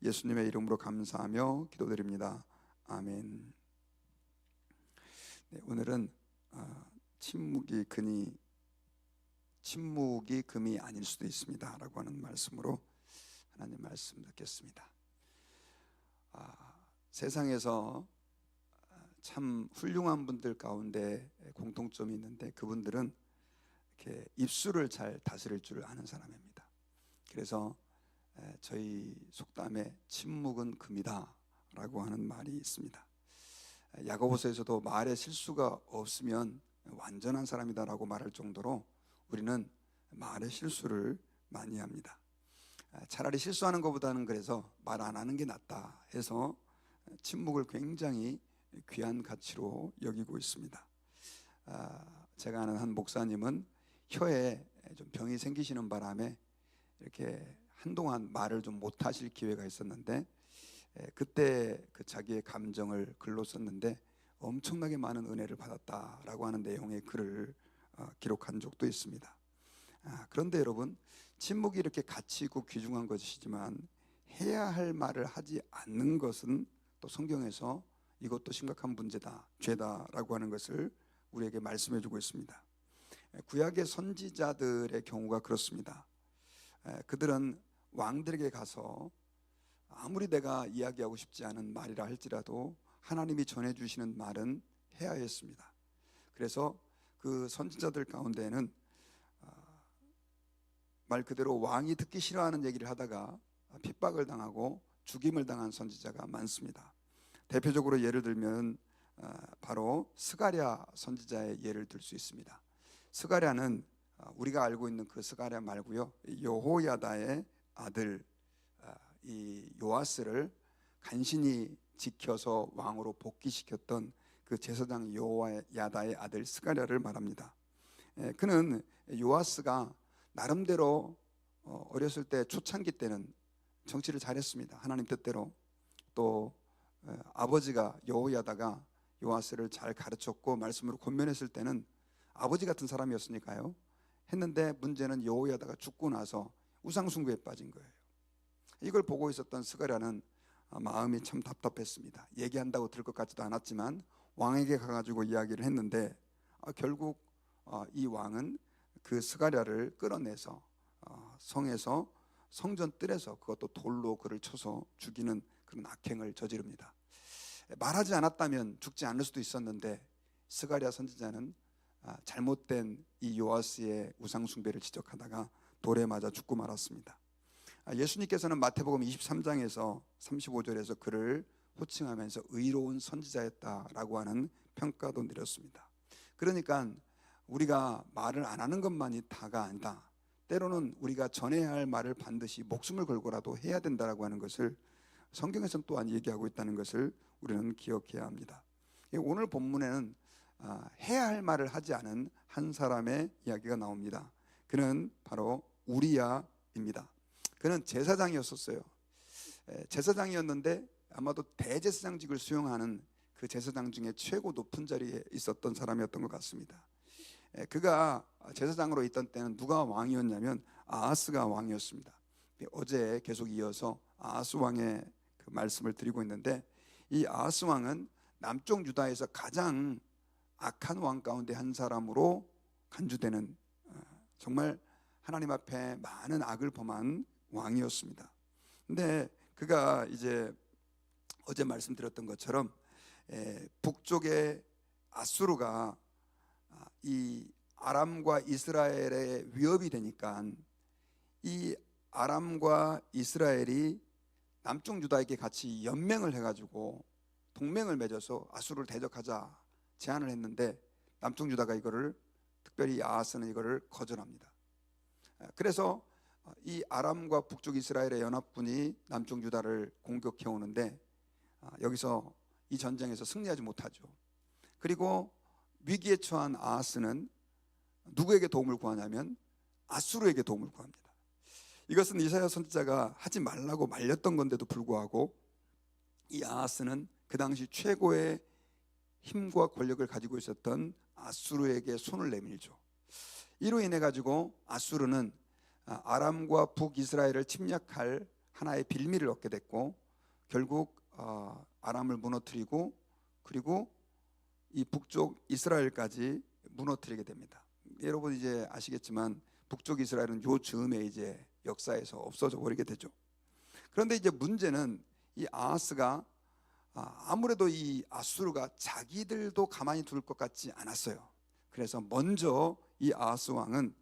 예수님의 이름으로 감사하며 기도드립니다. 아멘. 네, 오늘은 침묵이 금이 아닐 수도 있습니다 라고 하는 말씀으로 하나님 말씀 듣겠습니다. 세상에서 참 훌륭한 분들 가운데 공통점이 있는데, 그분들은 이렇게 입술을 잘 다스릴 줄 아는 사람입니다. 그래서 저희 속담에 침묵은 금이다 라고 하는 말이 있습니다. 야고보서에서도 말에 실수가 없으면 완전한 사람이다 라고 말할 정도로 우리는 말에 실수를 많이 합니다. 차라리 실수하는 것보다는 그래서 말 안 하는 게 낫다 해서 침묵을 굉장히 귀한 가치로 여기고 있습니다. 제가 아는 한 목사님은 혀에 좀 병이 생기시는 바람에 이렇게 한동안 말을 좀 못하실 기회가 있었는데, 그때 그 자기의 감정을 글로 썼는데 엄청나게 많은 은혜를 받았다라고 하는 내용의 글을 기록한 적도 있습니다. 그런데 여러분, 침묵이 이렇게 가치 있고 귀중한 것이지만 해야 할 말을 하지 않는 것은 또 성경에서 이것도 심각한 문제다, 죄다라고 하는 것을 우리에게 말씀해 주고 있습니다. 구약의 선지자들의 경우가 그렇습니다. 그들은 왕들에게 가서 아무리 내가 이야기하고 싶지 않은 말이라 할지라도 하나님이 전해주시는 말은 해야 했습니다. 그래서 그 선지자들 가운데는 말 그대로 왕이 듣기 싫어하는 얘기를 하다가 핍박을 당하고 죽임을 당한 선지자가 많습니다. 대표적으로 예를 들면 바로 스가랴 선지자의 예를 들 수 있습니다. 스가랴는 우리가 알고 있는 그 스가랴 말고요, 여호야다의 아들 이 요아스를 간신히 지켜서 왕으로 복귀시켰던 그 제사장 여호야다의 아들 스가랴를 말합니다. 그는 요아스가 나름대로 어렸을 때 초창기 때는 정치를 잘했습니다. 하나님 뜻대로. 또 아버지가 여호야다가 요아스를 잘 가르쳤고 말씀으로 권면했을 때는 아버지 같은 사람이었으니까요 했는데, 문제는 여호야다가 죽고 나서 우상숭배에 빠진 거예요. 이걸 보고 있었던 스가랴는 마음이 참 답답했습니다. 얘기한다고 들을 것 같지도 않았지만 왕에게 가가지고 이야기를 했는데, 결국 이 왕은 그 스가랴를 끌어내서 성에서 성전 뜰에서 그것도 돌로 그를 쳐서 죽이는 그런 악행을 저지릅니다. 말하지 않았다면 죽지 않을 수도 있었는데, 스가랴 선지자는 잘못된 이 요아스의 우상숭배를 지적하다가 돌에 맞아 죽고 말았습니다. 예수님께서는 마태복음 23장에서 35절에서 그를 호칭하면서 의로운 선지자였다라고 하는 평가도 내렸습니다. 그러니까 우리가 말을 안 하는 것만이 다가 아니다, 때로는 우리가 전해야 할 말을 반드시 목숨을 걸고라도 해야 된다라고 하는 것을 성경에서는 또한 얘기하고 있다는 것을 우리는 기억해야 합니다. 오늘 본문에는 해야 할 말을 하지 않은 한 사람의 이야기가 나옵니다. 그는 바로 우리야입니다. 그는 제사장이었었어요. 제사장이었는데 아마도 대제사장직을 수용하는 그 제사장 중에 최고 높은 자리에 있었던 사람이었던 것 같습니다. 그가 제사장으로 있던 때는 누가 왕이었냐면 아하스가 왕이었습니다. 어제 계속 이어서 아하스 왕의 그 말씀을 드리고 있는데, 이 아하스 왕은 남쪽 유다에서 가장 악한 왕 가운데 한 사람으로 간주되는 정말 하나님 앞에 많은 악을 범한 왕이었습니다. 근데 그가 이제 어제 말씀드렸던 것처럼 북쪽의 아수르가 이 아람과 이스라엘의 위협이 되니까 이 아람과 이스라엘이 남쪽 유다에게 같이 연맹을 해가지고 동맹을 맺어서 아수르를 대적하자 제안을 했는데, 남쪽 유다가 이거를, 특별히 아하스는 이거를 거절합니다. 그래서 이 아람과 북쪽 이스라엘의 연합군이 남쪽 유다를 공격해 오는데 여기서 이 전쟁에서 승리하지 못하죠. 그리고 위기에 처한 아하스는 누구에게 도움을 구하냐면 아수르에게 도움을 구합니다. 이것은 이사야 선지자가 하지 말라고 말렸던 건데도 불구하고 이 아하스는 그 당시 최고의 힘과 권력을 가지고 있었던 아수르에게 손을 내밀죠. 이로 인해 가지고 아수르는 아람과 북이스라엘을 침략할 하나의 빌미를 얻게 됐고 결국 아람을 무너뜨리고 그리고 이 북쪽 이스라엘까지 무너뜨리게 됩니다. 여러분 이제 아시겠지만 북쪽 이스라엘은 요 즈음에 이제 역사에서 없어져 버리게 되죠. 그런데 이제 문제는 이 아하스가 아무래도 이 아수르가 자기들도 가만히 둘 것 같지 않았어요. 그래서 먼저 이 아하스 왕은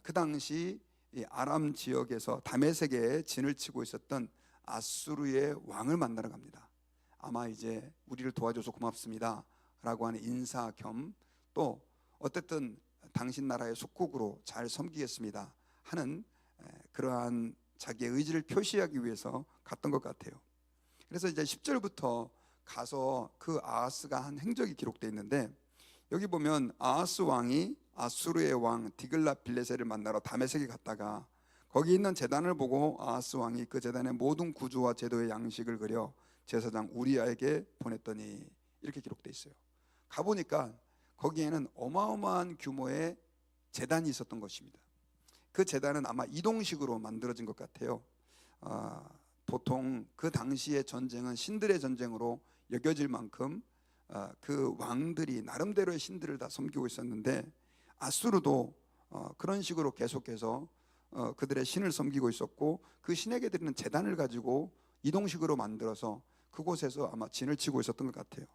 그 당시 이 아람 지역에서 다메섹에 진을 치고 있었던 아수르의 왕을 만나러 갑니다. 아마 이제 우리를 도와줘서 고맙습니다 라고 하는 인사 겸 또 어쨌든 당신 나라의 속국으로 잘 섬기겠습니다 하는 그러한 자기의 의지를 표시하기 위해서 갔던 것 같아요. 그래서 이제 10절부터 가서 그 아하스가 한 행적이 기록되어 있는데 여기 보면 아하스 왕이 아수르의 왕 디글랏빌레셀을 만나러 다메섹에 갔다가 거기 있는 제단을 보고 아하스 왕이 그 제단의 모든 구조와 제도의 양식을 그려 제사장 우리아에게 보냈더니 이렇게 기록되어 있어요. 가보니까 거기에는 어마어마한 규모의 제단이 있었던 것입니다. 그 제단은 아마 이동식으로 만들어진 것 같아요. 보통 그 당시의 전쟁은 신들의 전쟁으로 여겨질 만큼 그 왕들이 나름대로의 신들을 다 섬기고 있었는데 아수르도 그런 식으로 계속해서 그들의 신을 섬기고 있었고 그 신에게 드리는 제단을 가지고 이동식으로 만들어서 그곳에서 아마 진을 치고 있었던 것 같아요.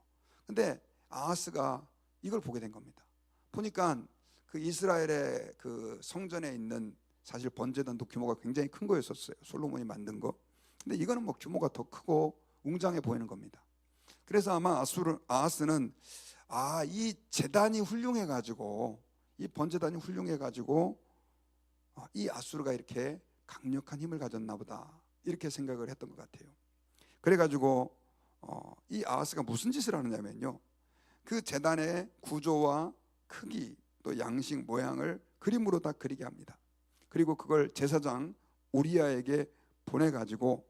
근데 아하스가 이걸 보게 된 겁니다. 보니까 그 이스라엘의 그 성전에 있는 사실 번제단도 규모가 굉장히 큰 거였었어요. 솔로몬이 만든 거. 근데 이거는 뭐 규모가 더 크고 웅장해 보이는 겁니다. 그래서 아마 아하스는 이 제단이 훌륭해 가지고 이 번제단이 훌륭해 가지고 이 아수르가 이렇게 강력한 힘을 가졌나 보다 이렇게 생각을 했던 것 같아요. 그래 가지고 이 아하스가 무슨 짓을 하느냐면요, 그 제단의 구조와 크기 또 양식 모양을 그림으로 다 그리게 합니다. 그리고 그걸 제사장 우리아에게 보내가지고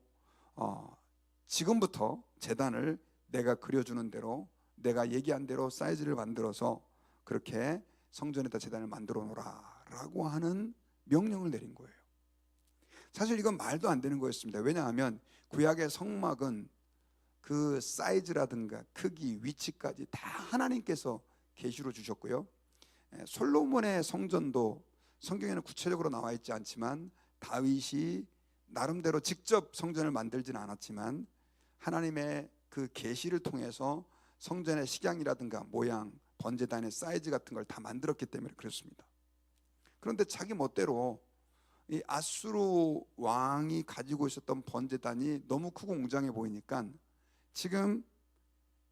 지금부터 제단을 내가 그려주는 대로 내가 얘기한 대로 사이즈를 만들어서 그렇게 성전에다 제단을 만들어 놓으라 라고 하는 명령을 내린 거예요. 사실 이건 말도 안 되는 거였습니다. 왜냐하면 구약의 성막은 그 사이즈라든가 크기, 위치까지 다 하나님께서 계시로 주셨고요. 솔로몬의 성전도 성경에는 구체적으로 나와 있지 않지만 다윗이 나름대로 직접 성전을 만들지는 않았지만 하나님의 그 계시를 통해서 성전의 식양이라든가 모양, 번제단의 사이즈 같은 걸 다 만들었기 때문에 그렇습니다. 그런데 자기 멋대로 이 아수르 왕이 가지고 있었던 번제단이 너무 크고 웅장해 보이니까 지금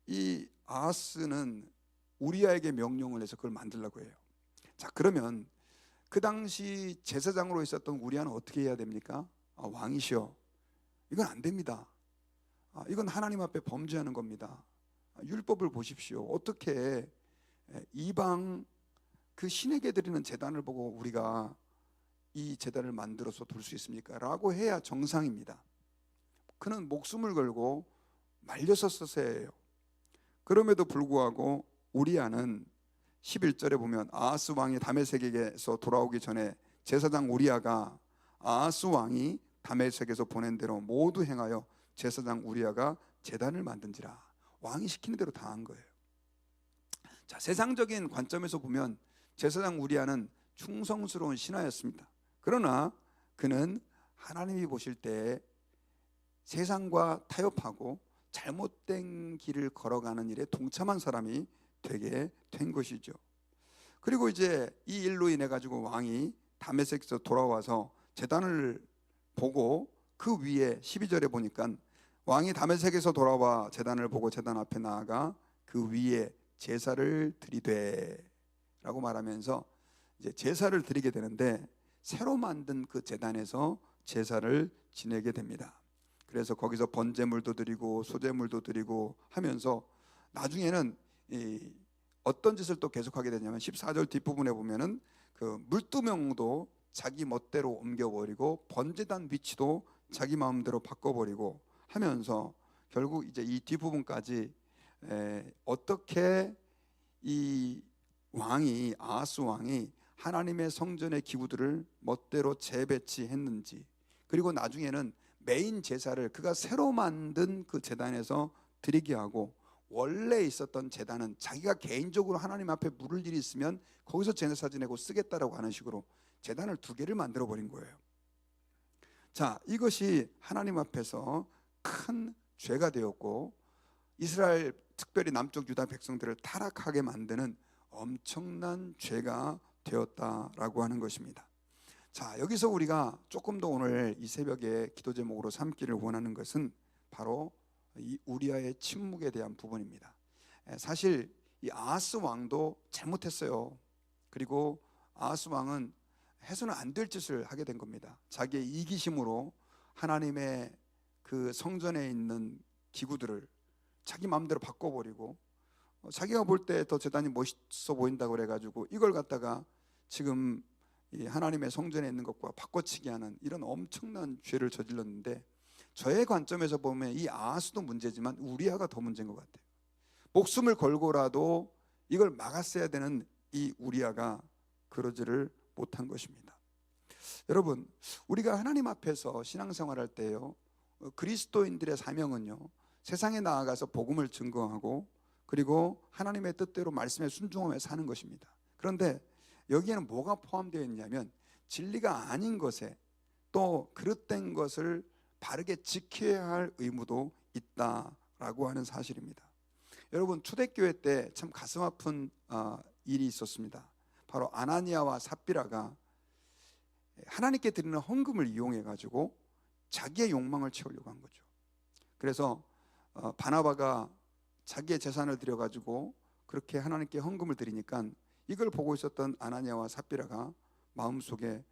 이 아하스는 우리아에게 명령을 해서 그걸 만들려고 해요. 자, 그러면 그 당시 제사장으로 있었던 우리아는 어떻게 해야 됩니까? 왕이시여, 이건 안 됩니다. 이건 하나님 앞에 범죄하는 겁니다. 율법을 보십시오. 어떻게 이방 그 신에게 드리는 제단을 보고 우리가 이 제단을 만들어서 둘 수 있습니까? 라고 해야 정상입니다. 그는 목숨을 걸고 말렸었어야 해요. 그럼에도 불구하고 우리아는 11절에 보면 아하스 왕이 다메섹에서 돌아오기 전에 제사장 우리아가 아하스 왕이 다메섹에서 보낸 대로 모두 행하여 제사장 우리아가 제단을 만든지라. 왕이 시키는 대로 다 한 거예요. 자, 세상적인 관점에서 보면 제사장 우리아는 충성스러운 신하였습니다. 그러나 그는 하나님이 보실 때 세상과 타협하고 잘못된 길을 걸어가는 일에 동참한 사람이 되게 된 것이죠. 그리고 이제 이 일로 인해 가지고 왕이 다메섹에서 돌아와서 제단을 보고 그 위에 12절에 보니까 왕이 다메섹에서 돌아와 제단을 보고 제단 앞에 나아가 그 위에 제사를 드리되 라고 말하면서 이제 제사를 드리게 되는데 새로 만든 그 제단에서 제사를 지내게 됩니다. 그래서 거기서 번제물도 드리고 소제물도 드리고 하면서 나중에는 어떤 짓을 또 계속하게 되냐면 14절 뒷부분에 보면은 그 물두멍도 자기 멋대로 옮겨버리고 번제단 위치도 자기 마음대로 바꿔버리고 하면서 결국 이제 이 뒷부분까지 어떻게 이 왕이 아하스 왕이 하나님의 성전의 기구들을 멋대로 재배치했는지, 그리고 나중에는 메인 제사를 그가 새로 만든 그 제단에서 드리게 하고, 원래 있었던 제단은 자기가 개인적으로 하나님 앞에 물을 일이 있으면 거기서 제사 지내고 쓰겠다라고 하는 식으로 제단을 2개를 만들어 버린 거예요. 자, 이것이 하나님 앞에서 큰 죄가 되었고, 이스라엘, 특별히 남쪽 유다 백성들을 타락하게 만드는 엄청난 죄가 되었다라고 하는 것입니다. 자, 여기서 우리가 조금 더 오늘 이 새벽에 기도 제목으로 삼기를 원하는 것은 바로 이 우리아의 침묵에 대한 부분입니다. 사실 이 아하스 왕도 잘못했어요. 그리고 아하스 왕은 해서는 안 될 짓을 하게 된 겁니다. 자기의 이기심으로 하나님의 그 성전에 있는 기구들을 자기 마음대로 바꿔버리고, 자기가 볼 때 더 제단이 멋있어 보인다고 그래가지고 이걸 갖다가 지금 이 하나님의 성전에 있는 것과 바꿔치기 하는 이런 엄청난 죄를 저질렀는데, 저의 관점에서 보면 이 아하스도 문제지만 우리아가 더 문제인 것 같아요. 목숨을 걸고라도 이걸 막았어야 되는 이 우리아가 그러지를 못한 것입니다. 여러분, 우리가 하나님 앞에서 신앙생활할 때요, 그리스도인들의 사명은요, 세상에 나아가서 복음을 증거하고, 그리고 하나님의 뜻대로 말씀에 순종하며 사는 것입니다. 그런데 여기에는 뭐가 포함되어 있냐면, 진리가 아닌 것에 또 그릇된 것을 바르게 지켜야 할 의무도 있다라고 하는 사실입니다. 여러분, 초대교회 때 참 가슴 아픈 일이 있었습니다. 바로 아나니아와 삽비라가 하나님께 드리는 헌금을 이용해 가지고 자기의 욕망을 채우려고 한 거죠. 그래서 바나바가 자기의 재산을 들여 가지고 그렇게 하나님께 헌금을 드리니까 이걸 보고 있었던 아나니아와 삽비라가 마음속에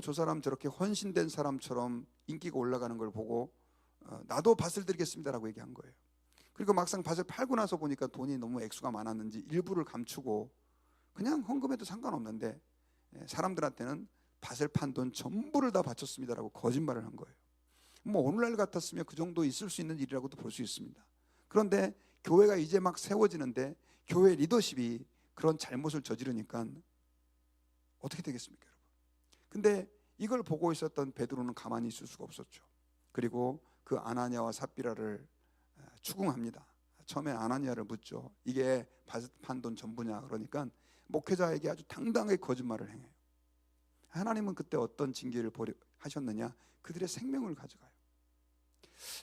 저 사람 저렇게 헌신된 사람처럼 인기가 올라가는 걸 보고 나도 밭을 드리겠습니다라고 얘기한 거예요. 그리고 막상 밭을 팔고 나서 보니까 돈이 너무 액수가 많았는지 일부를 감추고 그냥 헌금해도 상관없는데 사람들한테는 밭을 판 돈 전부를 다 바쳤습니다라고 거짓말을 한 거예요. 뭐 오늘날 같았으면 그 정도 있을 수 있는 일이라고도 볼 수 있습니다. 그런데 교회가 이제 막 세워지는데 교회 리더십이 그런 잘못을 저지르니까 어떻게 되겠습니까, 여러분? 근데 이걸 보고 있었던 베드로는 가만히 있을 수가 없었죠. 그리고 그 아나니아와 삽비라를 추궁합니다. 처음에 아나니아를 묻죠. 이게 밭 판 돈 전부냐? 그러니까 목회자에게 아주 당당하게 거짓말을 행해요. 하나님은 그때 어떤 징계를 하셨느냐? 그들의 생명을 가져가요.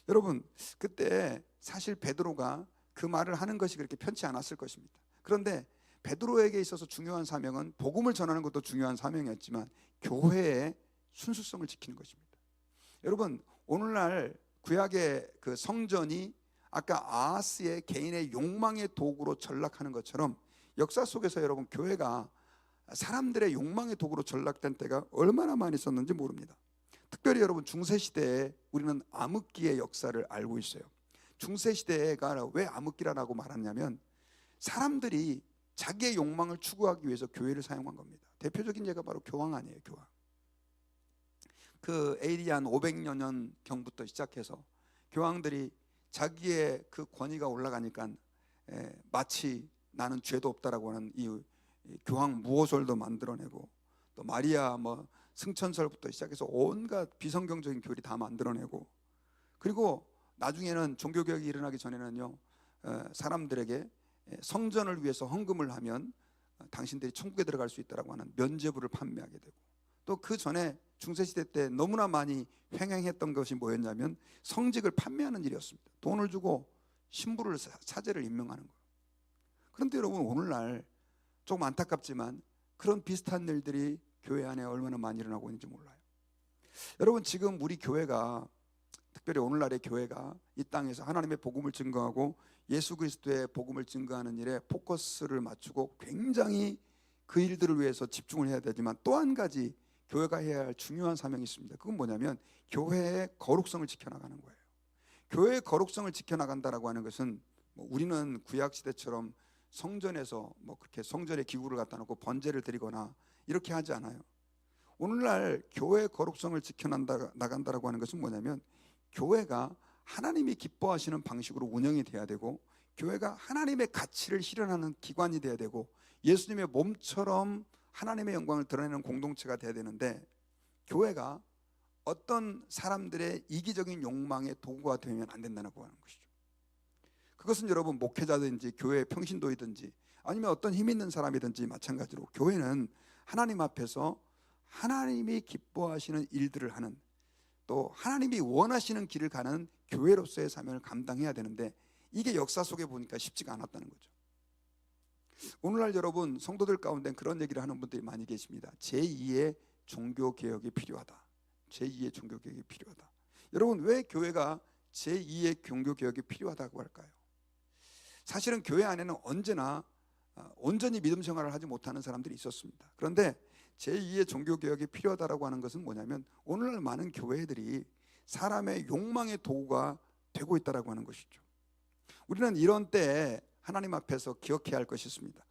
여러분, 그때 사실 베드로가 그 말을 하는 것이 그렇게 편치 않았을 것입니다. 그런데 베드로에게 있어서 중요한 사명은 복음을 전하는 것도 중요한 사명이었지만 교회의 순수성을 지키는 것입니다. 여러분, 오늘날 구약의 그 성전이 아까 아하스의 개인의 욕망의 도구로 전락하는 것처럼 역사 속에서 여러분 교회가 사람들의 욕망의 도구로 전락된 때가 얼마나 많이 있었는지 모릅니다. 특별히 여러분 중세시대에 우리는 암흑기의 역사를 알고 있어요. 중세시대가 왜 암흑기라고 말하냐면 사람들이 자기의 욕망을 추구하기 위해서 교회를 사용한 겁니다. 대표적인 예가 바로 교황 아니에요, 교황. 그 AD 한 500여 년 경부터 시작해서 교황들이 자기의 그 권위가 올라가니까 마치 나는 죄도 없다라고 하는 이 교황 무호설도 만들어내고, 또 마리아 뭐 승천설부터 시작해서 온갖 비성경적인 교리 다 만들어내고, 그리고 나중에는 종교개혁이 일어나기 전에는요 사람들에게 성전을 위해서 헌금을 하면 당신들이 천국에 들어갈 수 있다라고 하는 면죄부를 판매하게 되고, 또 그 전에 중세시대 때 너무나 많이 횡행했던 것이 뭐였냐면 성직을 판매하는 일이었습니다. 돈을 주고 신부를 사제를 임명하는 거예요. 그런데 여러분 오늘날 조금 안타깝지만 그런 비슷한 일들이 교회 안에 얼마나 많이 일어나고 있는지 몰라요. 여러분 지금 우리 교회가, 특별히 오늘날의 교회가 이 땅에서 하나님의 복음을 증거하고 예수 그리스도의 복음을 증거하는 일에 포커스를 맞추고 굉장히 그 일들을 위해서 집중을 해야 되지만, 또 한 가지 교회가 해야 할 중요한 사명이 있습니다. 그건 뭐냐면 교회의 거룩성을 지켜나가는 거예요. 교회의 거룩성을 지켜나간다라고 하는 것은 뭐 우리는 구약 시대처럼 성전에서 뭐 그렇게 성전에 기구를 갖다 놓고 번제를 드리거나 이렇게 하지 않아요. 오늘날 교회의 거룩성을 지켜나간다라고 하는 것은 뭐냐면 교회가 하나님이 기뻐하시는 방식으로 운영이 돼야 되고, 교회가 하나님의 가치를 실현하는 기관이 돼야 되고, 예수님의 몸처럼 하나님의 영광을 드러내는 공동체가 돼야 되는데, 교회가 어떤 사람들의 이기적인 욕망의 도구가 되면 안 된다고 하는 것이죠. 그것은 여러분 목회자든지 교회 평신도이든지 아니면 어떤 힘 있는 사람이든지 마찬가지로 교회는 하나님 앞에서 하나님이 기뻐하시는 일들을 하는, 또 하나님이 원하시는 길을 가는 교회로서의 사명을 감당해야 되는데, 이게 역사 속에 보니까 쉽지가 않았다는 거죠. 오늘날 여러분 성도들 가운데 그런 얘기를 하는 분들이 많이 계십니다. 제2의 종교개혁이 필요하다. 제2의 종교개혁이 필요하다. 여러분, 왜 교회가 제2의 종교개혁이 필요하다고 할까요? 사실은 교회 안에는 언제나 온전히 믿음 생활을 하지 못하는 사람들이 있었습니다. 그런데 제2의 종교개혁이 필요하다고 하는 것은 뭐냐면, 오늘날 많은 교회들이 사람의 욕망의 도구가 되고 있다고 하는 것이죠. 우리는 이런 때에 하나님 앞에서 기억해야 할 것이 있습니다.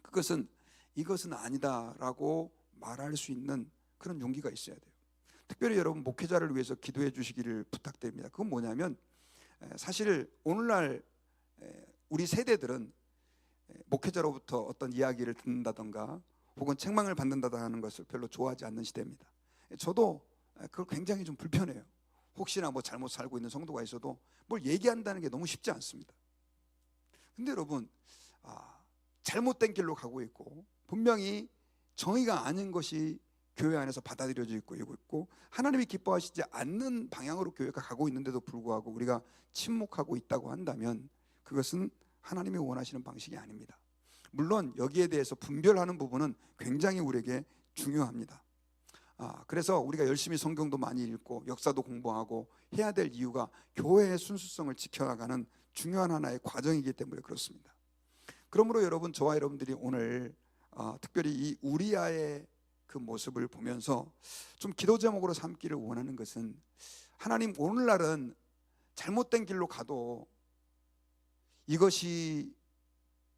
그것은 이것은 아니다라고 말할 수 있는 그런 용기가 있어야 돼요. 특별히 여러분 목회자를 위해서 기도해 주시기를 부탁드립니다. 그건 뭐냐면, 사실 오늘날 우리 세대들은 목회자로부터 어떤 이야기를 듣는다던가 혹은 책망을 받는다던가 하는 것을 별로 좋아하지 않는 시대입니다. 저도 그걸 굉장히 좀 불편해요. 혹시나 뭐 잘못 살고 있는 성도가 있어도 뭘 얘기한다는 게 너무 쉽지 않습니다. 근데 여러분, 잘못된 길로 가고 있고 분명히 정의가 아닌 것이 교회 안에서 받아들여지고 있고 하나님이 기뻐하시지 않는 방향으로 교회가 가고 있는데도 불구하고 우리가 침묵하고 있다고 한다면 그것은 하나님이 원하시는 방식이 아닙니다. 물론 여기에 대해서 분별하는 부분은 굉장히 우리에게 중요합니다. 그래서 우리가 열심히 성경도 많이 읽고 역사도 공부하고 해야 될 이유가 교회의 순수성을 지켜나가는 중요한 하나의 과정이기 때문에 그렇습니다. 그러므로 여러분, 저와 여러분들이 오늘 특별히 이 우리아의 그 모습을 보면서 좀 기도 제목으로 삼기를 원하는 것은, 하나님 오늘날은 잘못된 길로 가도 이것이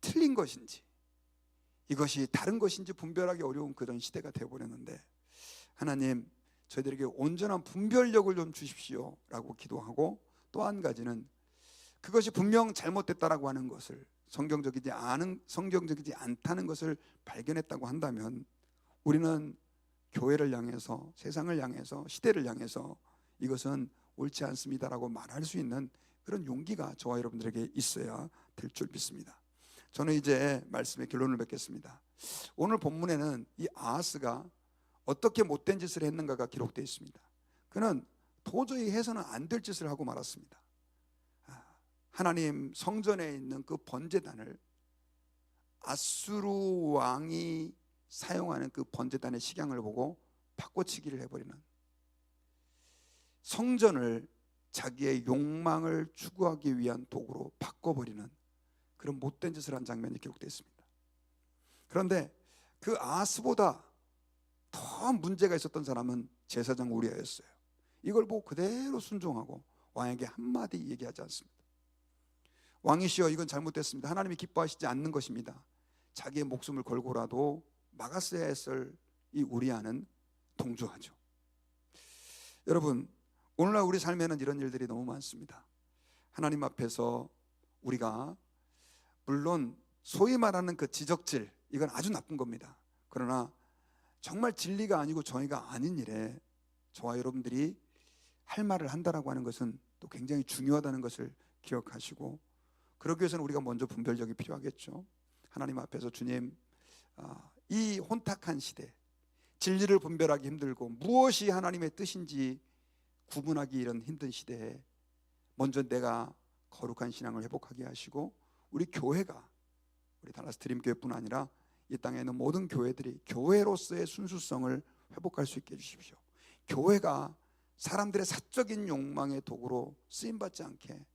틀린 것인지 이것이 다른 것인지 분별하기 어려운 그런 시대가 되어버렸는데, 하나님 저희들에게 온전한 분별력을 좀 주십시오 라고 기도하고, 또 한 가지는 그것이 분명 잘못됐다라고 하는 것을, 성경적이지 않다는 것을 발견했다고 한다면 우리는 교회를 향해서, 세상을 향해서, 시대를 향해서 이것은 옳지 않습니다라고 말할 수 있는 그런 용기가 저와 여러분들에게 있어야 될 줄 믿습니다. 저는 이제 말씀의 결론을 맺겠습니다. 오늘 본문에는 이 아하스가 어떻게 못된 짓을 했는가가 기록되어 있습니다. 그는 도저히 해서는 안 될 짓을 하고 말았습니다. 하나님 성전에 있는 그 번제단을, 아수르 왕이 사용하는 그 번제단의 식양을 보고 바꿔치기를 해버리는, 성전을 자기의 욕망을 추구하기 위한 도구로 바꿔버리는 그런 못된 짓을 한 장면이 기록되어 있습니다. 그런데 그 아하스보다 더 문제가 있었던 사람은 제사장 우리아였어요. 이걸 보고 그대로 순종하고 왕에게 한마디 얘기하지 않습니다. 왕이시여, 이건 잘못됐습니다. 하나님이 기뻐하시지 않는 것입니다. 자기의 목숨을 걸고라도 막았어야 했을 이 우리아는 동조하죠. 여러분, 오늘날 우리 삶에는 이런 일들이 너무 많습니다. 하나님 앞에서 우리가, 물론 소위 말하는 그 지적질, 이건 아주 나쁜 겁니다. 그러나 정말 진리가 아니고 정의가 아닌 일에 저와 여러분들이 할 말을 한다라고 하는 것은 또 굉장히 중요하다는 것을 기억하시고, 그러기 위해서는 우리가 먼저 분별력이 필요하겠죠. 하나님 앞에서 주님, 이 혼탁한 시대, 진리를 분별하기 힘들고 무엇이 하나님의 뜻인지 구분하기 이런 힘든 시대에 먼저 내가 거룩한 신앙을 회복하게 하시고, 우리 교회가, 우리 달라스 드림교회뿐 아니라 이 땅에 있는 모든 교회들이 교회로서의 순수성을 회복할 수 있게 해주십시오. 교회가 사람들의 사적인 욕망의 도구로 쓰임받지 않게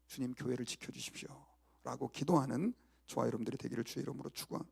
주님 교회를 지켜주십시오 라고 기도하는 저와 여러분들이 되기를 주의 이름으로 축원합니다.